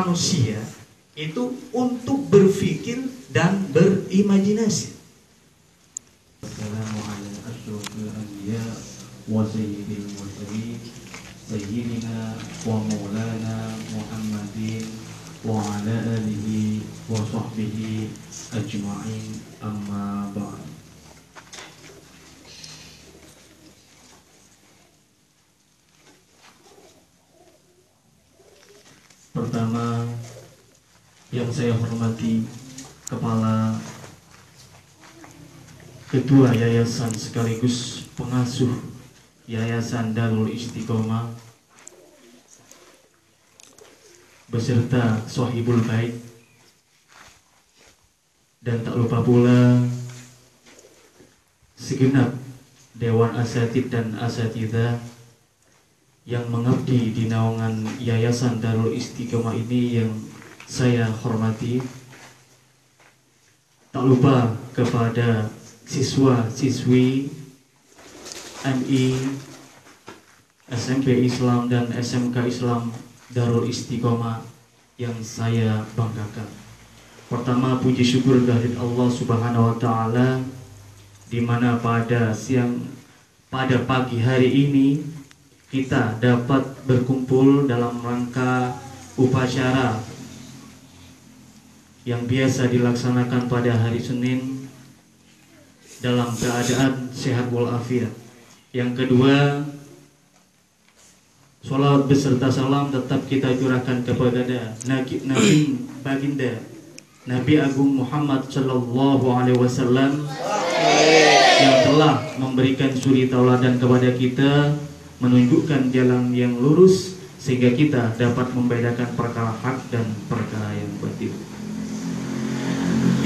manusia itu untuk berpikir dan berimajinasi. Assalamualaikum asyrafil anbiya wa sayyidil mursalin sayyidina wa maulana Muhammadin wa ala alihi wa sahbihi ajma'in, amma ba'd. Pertama, yang saya hormati Kepala Ketua Yayasan sekaligus pengasuh Yayasan Darul Istiqomah beserta Sohibul Bait, dan tak lupa pula segenap Dewan Asatid dan Asatidzah yang mengabdi di naungan Yayasan Darul Istiqomah ini yang saya hormati. Tak lupa kepada siswa-siswi MI, SMP Islam dan SMK Islam Darul Istiqomah yang saya banggakan. Pertama, puji syukur dari Allah Subhanahu wa taala, di mana pada pagi hari ini kita dapat berkumpul dalam rangka upacara yang biasa dilaksanakan pada hari Senin dalam keadaan sehat walafiat. Yang kedua, sholawat beserta salam tetap kita curahkan kepada Nabi Baginda Nabi Agung Muhammad Sallallahu Alaihi Wasallam yang telah memberikan suri tauladan kepada kita, menunjukkan jalan yang lurus sehingga kita dapat membedakan perkara hak dan perkara yang batil.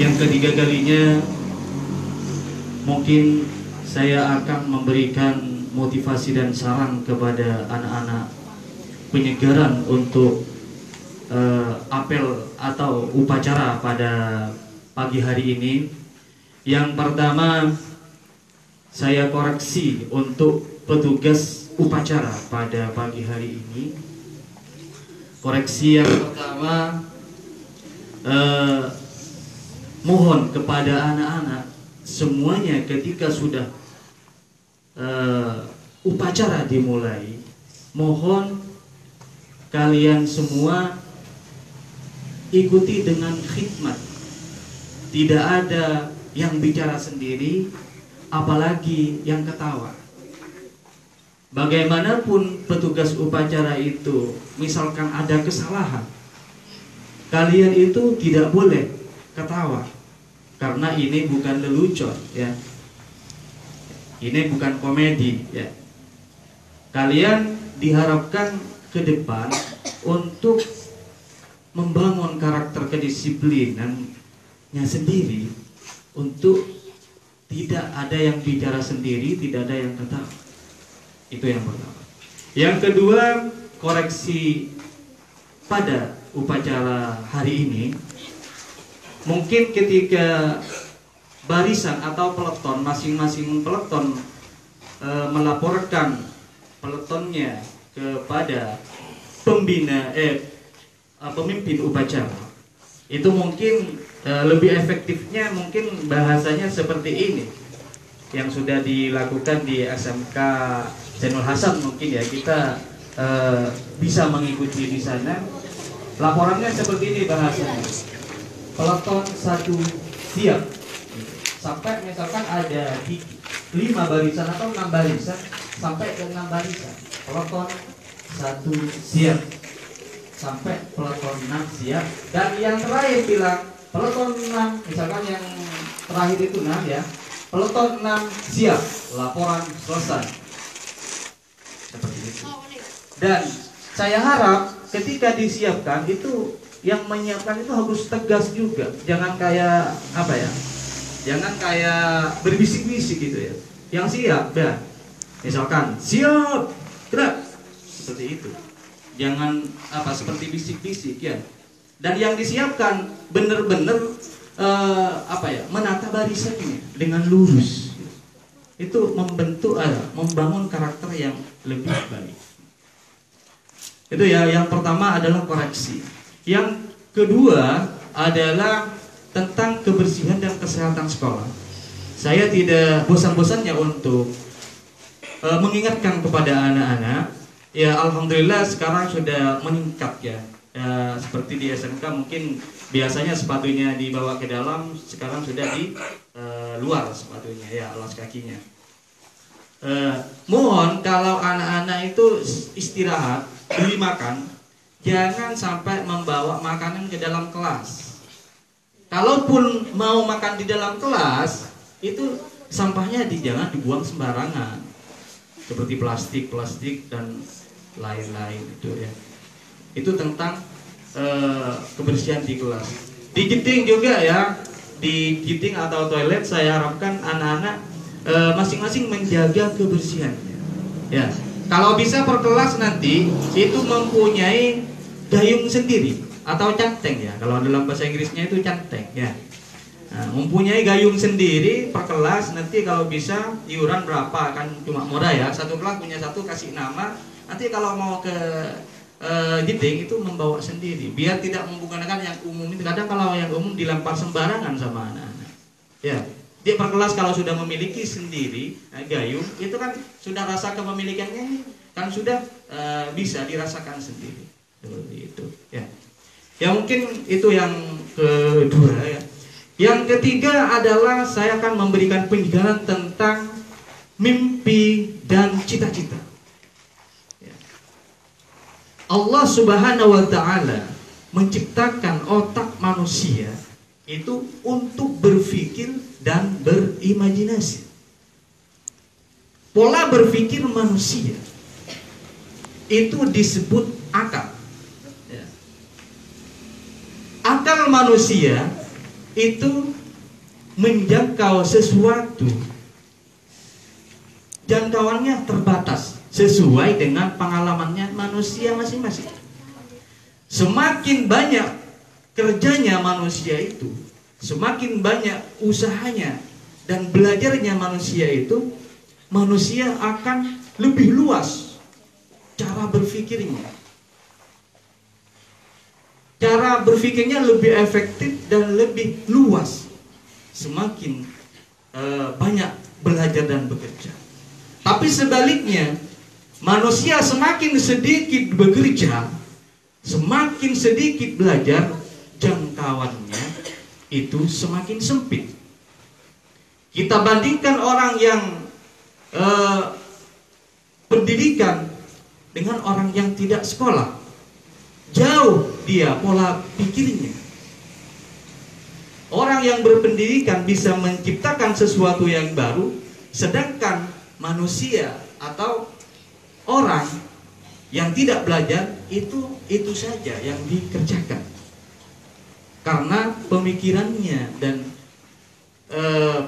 Yang ketiga kalinya, mungkin saya akan memberikan motivasi dan saran kepada anak-anak penyegaran untuk apel atau upacara pada pagi hari ini. Yang pertama, saya koreksi untuk petugas upacara pada pagi hari ini. Koreksi yang pertama, mohon kepada anak-anak semuanya ketika sudah upacara dimulai, mohon kalian semua ikuti dengan khidmat. Tidak ada yang bicara sendiri, apalagi yang ketawa. Bagaimanapun petugas upacara itu, misalkan ada kesalahan, kalian itu tidak boleh ketawa, karena ini bukan lelucon, ya. Ini bukan komedi, ya. Kalian diharapkan ke depan untuk membangun karakter kedisiplinannya sendiri, untuk tidak ada yang bicara sendiri, tidak ada yang ketawa. Itu yang pertama. Yang kedua, koreksi pada upacara hari ini, mungkin ketika barisan atau peleton, masing-masing peleton melaporkan peletonnya kepada pemimpin upacara, itu mungkin lebih efektifnya mungkin bahasanya seperti ini yang sudah dilakukan di SMK Zainul Hasan. Mungkin ya kita bisa mengikuti di sana. Laporannya seperti ini bahasanya: peleton 1 siap. Sampai misalkan ada 5 barisan atau 6 barisan, sampai ke 6 barisan. Peleton 1 siap. Sampai peleton 6 siap. Dan yang terakhir bilang peleton 6, misalkan yang terakhir itu 6 ya. Peleton 6 siap. Laporan selesai. Seperti itu. Dan saya harap ketika disiapkan itu, yang menyiapkan itu harus tegas juga. Jangan kayak apa ya? Jangan kayak berbisik-bisik gitu ya. Yang siap, ya. Misalkan siap, gerak. Seperti itu. Jangan seperti bisik-bisik ya. Dan yang disiapkan benar-benar menata barisannya dengan lurus. Itu membangun karakter yang lebih baik. Itu ya, yang pertama adalah koreksi. Yang kedua adalah tentang kebersihan dan kesehatan sekolah. Saya tidak bosan-bosannya untuk mengingatkan kepada anak-anak. Ya, alhamdulillah sekarang sudah meningkat ya. Seperti di SMK mungkin biasanya sepatunya dibawa ke dalam, sekarang sudah di luar sepatunya ya, alas kakinya. Mohon kalau anak-anak itu istirahat, beli makan, jangan sampai membawa makanan ke dalam kelas. Kalaupun mau makan di dalam kelas, itu sampahnya jangan dibuang sembarangan, seperti plastik dan lain-lain itu ya. Itu tentang kebersihan di kelas. Di giting juga ya, di giting atau toilet saya harapkan anak-anak masing-masing menjaga kebersihannya. Ya, kalau bisa per kelas nanti itu mempunyai gayung sendiri atau canteng ya. Kalau dalam bahasa Inggrisnya itu canteng ya. Nah, mempunyai gayung sendiri per kelas, nanti kalau bisa iuran berapa, kan cuma murah ya. Satu kelas punya satu, kasih nama. Nanti kalau mau ke giting itu membawa sendiri, biar tidak menggunakan yang umum. Itu kadang kalau yang umum dilempar sembarangan sama anak-anak. Ya, di per kelas kalau sudah memiliki sendiri gayung, itu kan sudah rasa kepemilikannya kan sudah bisa dirasakan sendiri. Seperti itu ya. Ya mungkin itu yang kedua ya. Yang ketiga adalah saya akan memberikan penjelasan tentang mimpi dan cita-cita ya. Allah Subhanahu wa ta'ala menciptakan otak manusia itu untuk berpikir dan berimajinasi. Pola berpikir manusia itu disebut akal. Akal manusia itu menjangkau sesuatu, jangkauannya terbatas sesuai dengan pengalamannya manusia masing-masing. Semakin banyak kerjanya manusia itu, semakin banyak usahanya dan belajarnya manusia itu, manusia akan lebih luas cara berpikirnya. Cara berpikirnya lebih efektif dan lebih luas semakin banyak belajar dan bekerja. Tapi sebaliknya, manusia semakin sedikit bekerja, semakin sedikit belajar, jangkauannya itu semakin sempit. Kita bandingkan orang yang pendidikan dengan orang yang tidak sekolah. Jauh dia pola pikirnya. Orang yang berpendidikan bisa menciptakan sesuatu yang baru, sedangkan manusia atau orang yang tidak belajar itu saja yang dikerjakan. Karena pemikirannya dan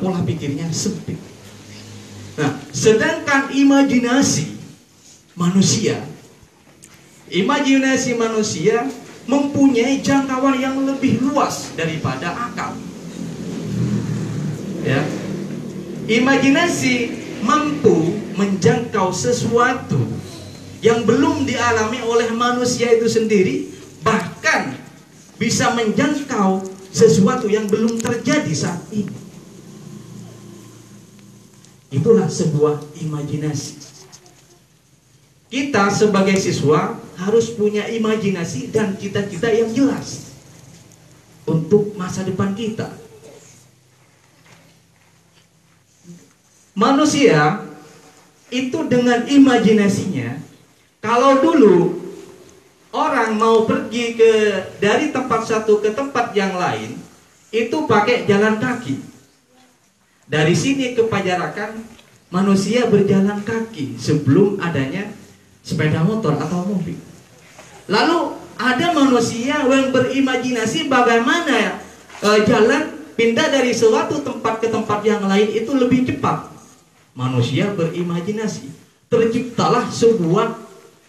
pola pikirnya sempit. Nah, sedangkan imajinasi manusia mempunyai jangkauan yang lebih luas daripada akal. Ya. Imajinasi mampu menjangkau sesuatu yang belum dialami oleh manusia itu sendiri, bahkan bisa menjangkau sesuatu yang belum terjadi saat ini. Itulah sebuah imajinasi. Kita sebagai siswa harus punya imajinasi dan cita-cita yang jelas untuk masa depan kita. Manusia itu dengan imajinasinya, kalau dulu orang mau pergi dari tempat satu ke tempat yang lain, itu pakai jalan kaki. Dari sini ke Pajarakan, manusia berjalan kaki sebelum adanya sepeda motor atau mobil. Lalu ada manusia yang berimajinasi bagaimana jalan pindah dari suatu tempat ke tempat yang lain itu lebih cepat. Manusia berimajinasi, terciptalah sebuah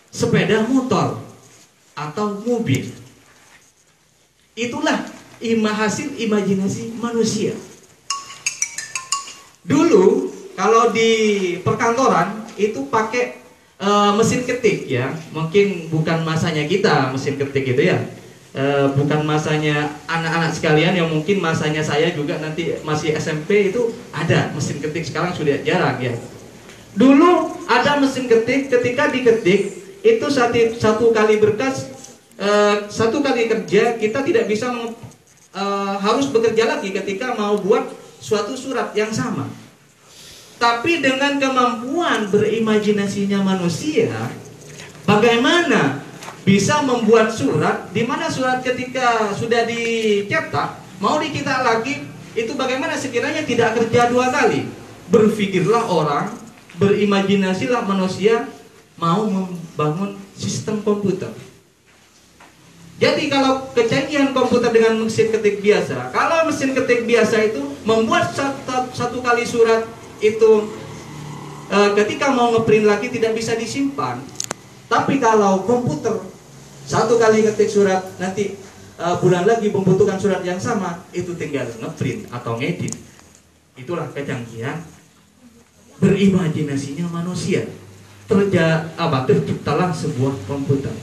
sepeda motor atau mobil. Itulah hasil imajinasi manusia. Dulu kalau di perkantoran itu pakai mesin ketik ya, mungkin bukan masanya kita mesin ketik itu ya. bukan masanya anak-anak sekalian, yang mungkin masanya saya juga nanti masih SMP itu ada mesin ketik, sekarang sudah jarang ya. Dulu ada mesin ketik, ketika diketik itu satu kali berkas, satu kali kerja kita tidak bisa harus bekerja lagi ketika mau buat suatu surat yang sama. Tapi dengan kemampuan berimajinasinya manusia, bagaimana bisa membuat surat, di mana surat ketika sudah dicetak mau dicetak lagi, itu bagaimana sekiranya tidak kerja dua kali. Berpikirlah orang, berimajinasilah manusia, mau membangun sistem komputer. Jadi kalau kecanggihan komputer dengan mesin ketik biasa, kalau mesin ketik biasa itu membuat satu kali surat itu ketika mau ngeprint lagi tidak bisa disimpan. Tapi kalau komputer satu kali ketik surat, nanti bulan lagi membutuhkan surat yang sama, itu tinggal ngeprint atau ngedit. Itulah kecanggihan berimajinasinya manusia. Terciptalah sebuah komputer.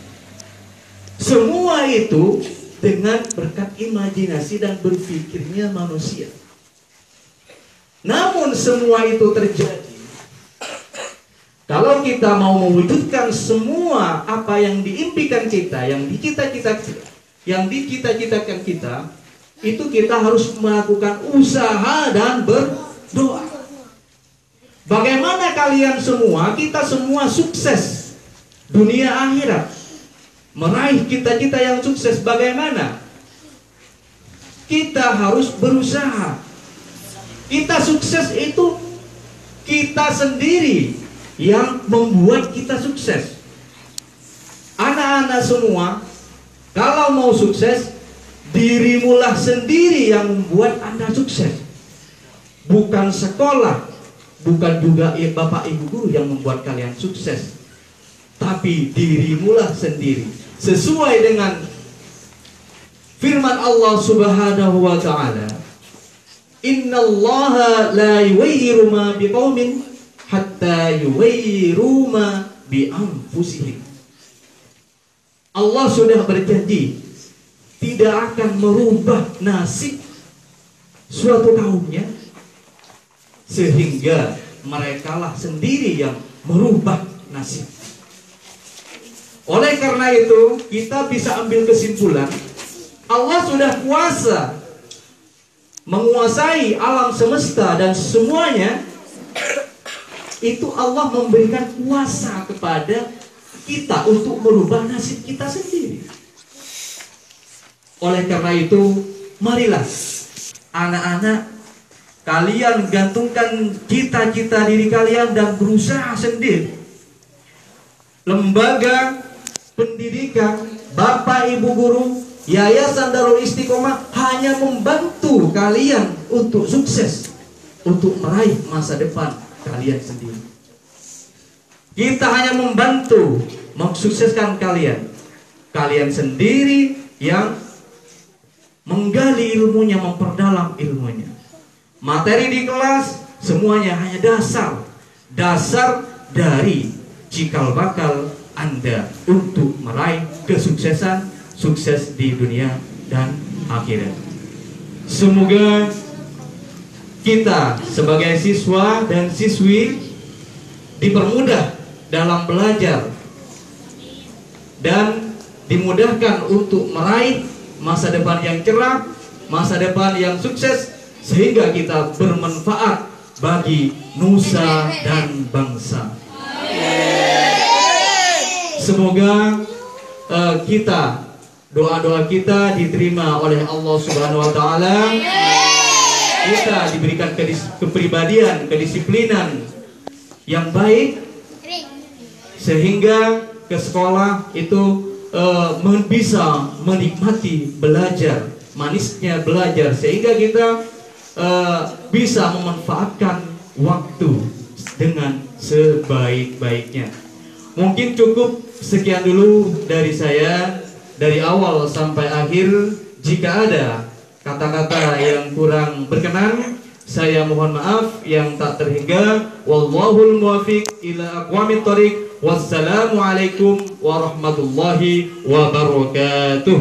Semua itu dengan berkat imajinasi dan berpikirnya manusia. Namun semua itu terjadi kalau kita mau mewujudkan semua apa yang diimpikan kita, yang dicita-citakan kita, itu kita harus melakukan usaha dan berdoa. Bagaimana kalian semua, kita semua sukses dunia akhirat, meraih cita-cita yang sukses, bagaimana? Kita harus berusaha. Kita sukses itu kita sendiri yang membuat kita sukses. Anak-anak semua, kalau mau sukses, dirimulah sendiri yang membuat Anda sukses. Bukan sekolah, bukan juga bapak ibu guru yang membuat kalian sukses, tapi dirimulah sendiri. Sesuai dengan firman Allah Subhanahu wa ta'ala, Innallaha la yughayyiru ma biqaumin hatta yughayyiru ma bi anfusihim. Allah sudah berjanji tidak akan merubah nasib suatu kaumnya sehingga merekalah sendiri yang merubah nasib. Oleh karena itu, kita bisa ambil kesimpulan, Allah sudah kuasa menguasai alam semesta dan semuanya. Itu Allah memberikan kuasa kepada kita untuk merubah nasib kita sendiri. Oleh karena itu, marilah anak-anak, kalian gantungkan cita-cita diri kalian dan berusaha sendiri. Lembaga pendidikan, bapak ibu guru, Yayasan Darul Istiqomah hanya membantu kalian untuk sukses, untuk meraih masa depan kalian sendiri. Kita hanya membantu mensukseskan kalian. Kalian sendiri yang menggali ilmunya, memperdalam ilmunya. Materi di kelas semuanya hanya dasar dari cikal bakal Anda untuk meraih kesuksesan, sukses di dunia dan akhirat. Semoga kita sebagai siswa dan siswi dipermudah dalam belajar dan dimudahkan untuk meraih masa depan yang cerah, masa depan yang sukses, sehingga kita bermanfaat bagi nusa dan bangsa. Semoga doa-doa kita diterima oleh Allah Subhanahu wa ta'ala. Kita diberikan kepribadian, kedisiplinan yang baik, sehingga ke sekolah itu bisa menikmati belajar, manisnya belajar, sehingga kita bisa memanfaatkan waktu dengan sebaik-baiknya. Mungkin cukup sekian dulu dari saya, dari awal sampai akhir. Jika ada kata-kata yang kurang berkenan, saya mohon maaf yang tak terhingga. Wallahul muwaffiq ila aqwamit thoriq. Wassalamualaikum warahmatullahi wabarakatuh.